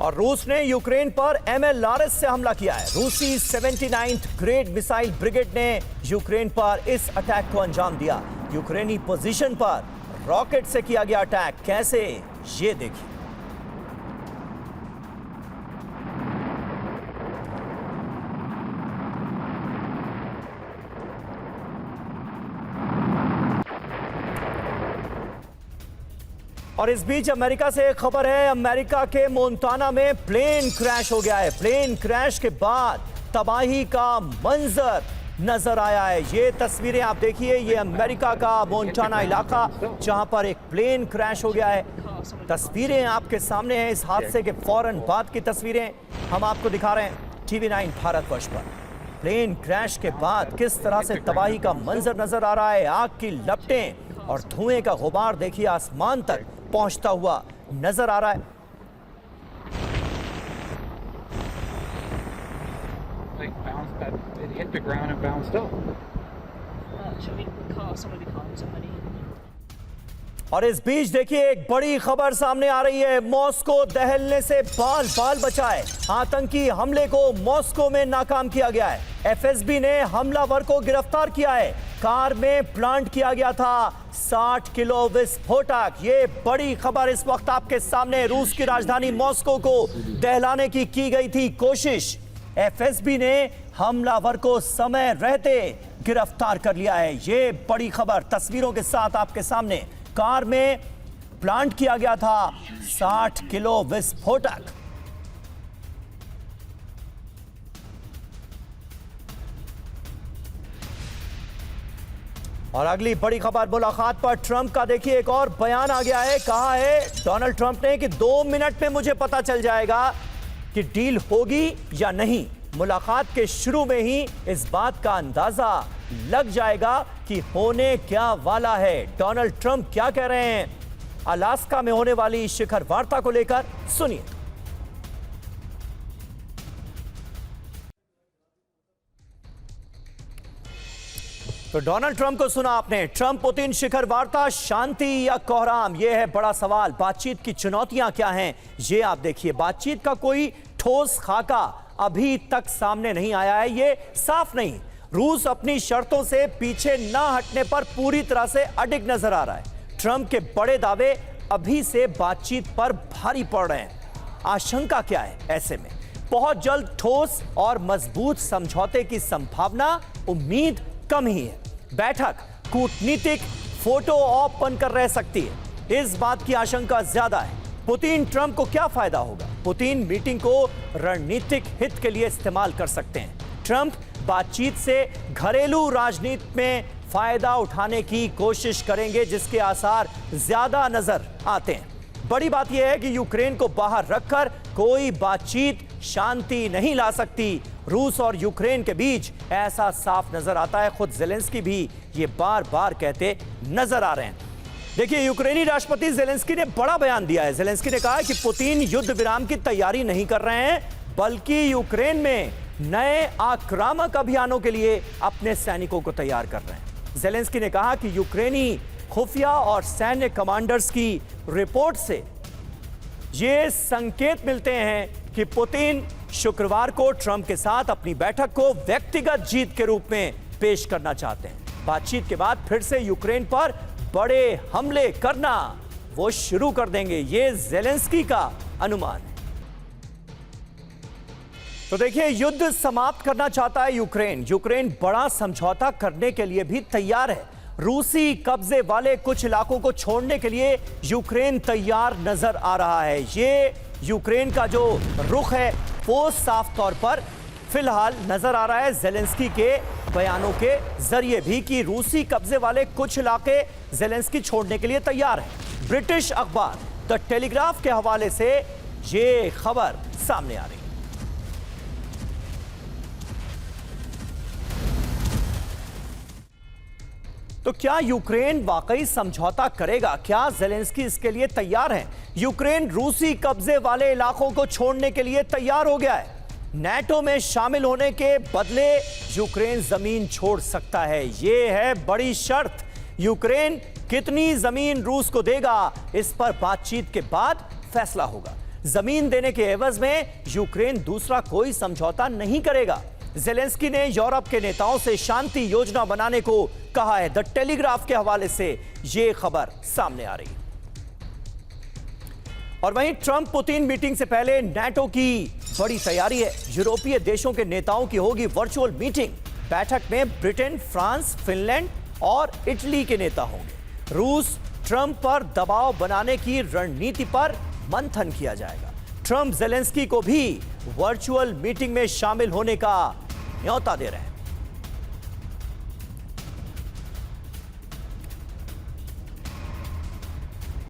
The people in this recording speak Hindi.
और रूस ने यूक्रेन पर MLRS से हमला किया है। रूसी 79th ग्रेड मिसाइल ब्रिगेड ने यूक्रेन पर इस अटैक को अंजाम दिया। यूक्रेनी पोजीशन पर रॉकेट से किया गया अटैक। कैसे, ये देखिए। और इस बीच अमेरिका से एक खबर है। अमेरिका के मोंटाना में प्लेन क्रैश हो गया है। प्लेन क्रैश के बाद तबाही का मंजर नजर आया है। ये तस्वीरें आप देखिए, ये अमेरिका का मोंटाना इलाका जहां पर एक प्लेन क्रैश हो गया है। तस्वीरें आपके सामने हैं। इस हादसे के फौरन बाद की तस्वीरें हम आपको दिखा रहे हैं TV9 भारतवर्ष पर। प्लेन क्रैश के बाद किस तरह से तबाही का मंजर नजर आ रहा है। आग की लपटें और धुएं का गुबार देखिए आसमान तक पहुंचता हुआ नजर आ रहा है। और इस बीच देखिए एक बड़ी खबर सामने आ रही है। मॉस्को दहलने से बाल बाल बचाए। आतंकी हमले को मॉस्को में नाकाम किया गया है। FSB ने हमलावर को गिरफ्तार किया है। कार में प्लांट किया गया था 60 किलो विस्फोटक। ये बड़ी खबर इस वक्त आपके सामने। रूस की राजधानी मॉस्को को दहलाने की गई थी कोशिश। FSB ने हमलावर को समय रहते गिरफ्तार कर लिया है। ये बड़ी खबर तस्वीरों के साथ आपके सामने। कार में प्लांट किया गया था 60 किलो विस्फोटक। और अगली बड़ी खबर, मुलाकात पर ट्रंप का देखिए एक और बयान आ गया है। कहा है डोनाल्ड ट्रंप ने कि 2 मिनट में मुझे पता चल जाएगा कि डील होगी या नहीं। मुलाकात के शुरू में ही इस बात का अंदाजा लग जाएगा कि होने क्या वाला है। डोनाल्ड ट्रंप क्या कह रहे हैं अलास्का में होने वाली शिखर वार्ता को लेकर, सुनिए। तो डोनाल्ड ट्रंप को सुना आपने। ट्रंप पुतिन शिखर वार्ता, शांति या कोहराम, यह है बड़ा सवाल। बातचीत की चुनौतियां क्या हैं, ये आप देखिए। बातचीत का कोई ठोस खाका अभी तक सामने नहीं आया है। ये साफ नहीं। रूस अपनी शर्तों से पीछे ना हटने पर पूरी तरह से अडिग नजर आ रहा है। ट्रंप के बड़े दावे अभी से बातचीत पर भारी पड़ रहे हैं। आशंका क्या है ऐसे में? बहुत जल्द ठोस और मजबूत समझौते की संभावना, उम्मीद कम ही है। बैठक कूटनीतिक फोटो ऑप बनकर रह सकती है, इस बात की आशंका ज्यादा है। पुतिन ट्रंप को क्या फायदा होगा? पुतिन मीटिंग को रणनीतिक हित के लिए इस्तेमाल कर सकते हैं। ट्रंप बातचीत से घरेलू राजनीति में फायदा उठाने की कोशिश करेंगे, जिसके आसार ज्यादा नजर आते हैं। बड़ी बात यह है कि यूक्रेन को बाहर रखकर कोई बातचीत शांति नहीं ला सकती। रूस और यूक्रेन के बीच ऐसा साफ नजर आता है। खुद ज़ेलेंस्की भी ये बार बार कहते नजर आ रहे हैं। देखिए, यूक्रेनी राष्ट्रपति ज़ेलेंस्की ने बड़ा बयान दिया है। ज़ेलेंस्की ने कहा है कि पुतिन युद्ध विराम की तैयारी नहीं कर रहे हैं, बल्कि यूक्रेन में नए आक्रामक अभियानों के लिए अपने सैनिकों को तैयार कर रहे हैं। ज़ेलेंस्की ने कहा कि यूक्रेनी खुफिया और सैन्य कमांडर्स की रिपोर्ट से ये संकेत मिलते हैं कि पुतिन शुक्रवार को ट्रंप के साथ अपनी बैठक को व्यक्तिगत जीत के रूप में पेश करना चाहते हैं। बातचीत के बाद फिर से यूक्रेन पर बड़े हमले करना वो शुरू कर देंगे, ये ज़ेलेंस्की का अनुमान है। तो देखिए, युद्ध समाप्त करना चाहता है यूक्रेन। यूक्रेन बड़ा समझौता करने के लिए भी तैयार है। रूसी कब्जे वाले कुछ इलाकों को छोड़ने के लिए यूक्रेन तैयार नजर आ रहा है। ये यूक्रेन का जो रुख है वो साफ तौर पर फिलहाल नजर आ रहा है ज़ेलेंस्की के बयानों के जरिए भी कि रूसी कब्जे वाले कुछ इलाके ज़ेलेंस्की छोड़ने के लिए तैयार है। ब्रिटिश अखबार द टेलीग्राफ के हवाले से ये खबर सामने आ रही है। तो क्या यूक्रेन वाकई समझौता करेगा? क्या ज़ेलेंस्की इसके लिए तैयार है? यूक्रेन रूसी कब्जे वाले इलाकों को छोड़ने के लिए तैयार हो गया है। नेटो में शामिल होने के बदले यूक्रेन जमीन छोड़ सकता है। यह है बड़ी शर्त। यूक्रेन कितनी जमीन रूस को देगा, इस पर बातचीत के बाद फैसला होगा। जमीन देने के एवज में यूक्रेन दूसरा कोई समझौता नहीं करेगा। जेलेंस्की ने यूरोप के नेताओं से शांति योजना बनाने को कहा है। द टेलीग्राफ के हवाले से यह खबर सामने आ रही है। और वहीं ट्रंप पुतिन मीटिंग से पहले नाटो की बड़ी तैयारी है। यूरोपीय देशों के नेताओं की होगी वर्चुअल मीटिंग। बैठक में ब्रिटेन, फ्रांस, फिनलैंड और इटली के नेता होंगे। रूस ट्रंप पर दबाव बनाने की रणनीति पर मंथन किया जाएगा। ट्रंप जेलेंस्की को भी वर्चुअल मीटिंग में शामिल होने का न्योता दे रहे हैं।